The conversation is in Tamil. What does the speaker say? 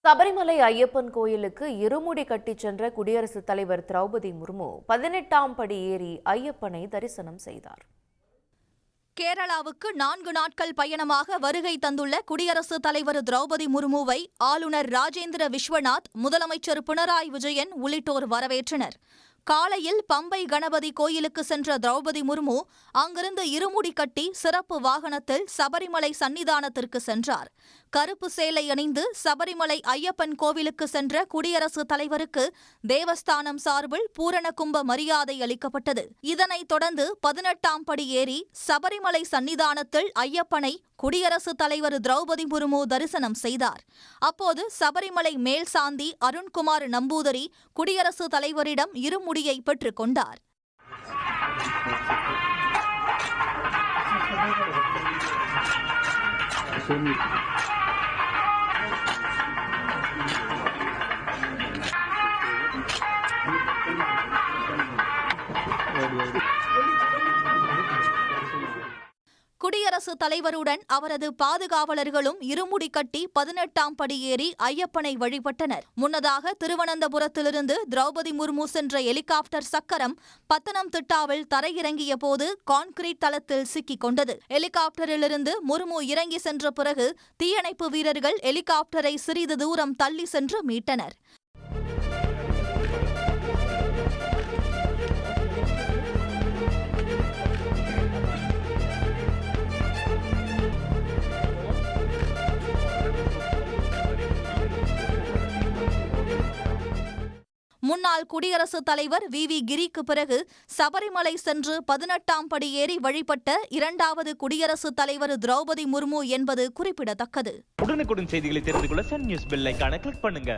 சபரிமலை ஐயப்பன் கோயிலுக்கு இருமுடி கட்டிச் சென்ற குடியரசுத் தலைவர் திரௌபதி முர்மு 18ஆம் படி ஏறி ஐயப்பனை தரிசனம் செய்தார். கேரளாவுக்கு 4 நாட்கள் பயணமாக வருகை தந்துள்ள குடியரசுத் தலைவர் திரௌபதி முர்முவை ஆளுநர் ராஜேந்திர விஸ்வநாத், முதலமைச்சர் பினராயி விஜயன் உள்ளிட்டோர் வரவேற்றனர். காலையில் பம்பை கணபதி கோயிலுக்கு சென்ற திரௌபதி முர்மு அங்கிருந்து இருமுடி கட்டி சிறப்பு வாகனத்தில் சபரிமலை சன்னிதானத்திற்கு சென்றார். கருப்பு சேலை அணிந்து சபரிமலை ஐயப்பன் கோவிலுக்கு சென்ற குடியரசுத் தலைவருக்கு தேவஸ்தானம் சார்பில் பூரண கும்ப மரியாதை அளிக்கப்பட்டது. இதனைத் தொடர்ந்து 18ஆம் படி ஏறி சபரிமலை சன்னிதானத்தில் ஐயப்பனை குடியரசுத் தலைவர் திரௌபதி முர்மு தரிசனம் செய்தார். அப்போது சபரிமலை மேல் சாந்தி அருண்குமார் நம்பூதரி குடியரசுத் தலைவரிடம் இருமுடியை பெற்றுக் கொண்டார். குடியரசுத் தலைவருடன் அவரது பாதுகாவலர்களும் இருமுடி கட்டி 18ஆம் படி ஏறி ஐயப்பனை வழிபட்டனர். முன்னதாக திருவனந்தபுரத்திலிருந்து திரௌபதி முர்மு சென்ற ஹெலிகாப்டர் சக்கரம் பத்தனம்திட்டாவில் தரையிறங்கிய போது கான்கிரீட் தளத்தில் சிக்கிக் கொண்டது. ஹெலிகாப்டரிலிருந்து முர்மு இறங்கி சென்ற பிறகு தீயணைப்பு வீரர்கள் ஹெலிகாப்டரை சிறிது தூரம் தள்ளி சென்று மீட்டனர். முன்னாள் குடியரசுத் தலைவர் வி கிரிக்கு பிறகு சபரிமலை சென்று 18ஆம் படி ஏறி வழிபட்ட 2வது குடியரசுத் தலைவர் திரௌபதி முர்மு என்பது குறிப்பிடத்தக்கது. உடனுக்குடன் செய்திகளை தெரிந்து கொள்ள சன் நியூஸ் பெல் ஐகானை கிளிக் பண்ணுங்க.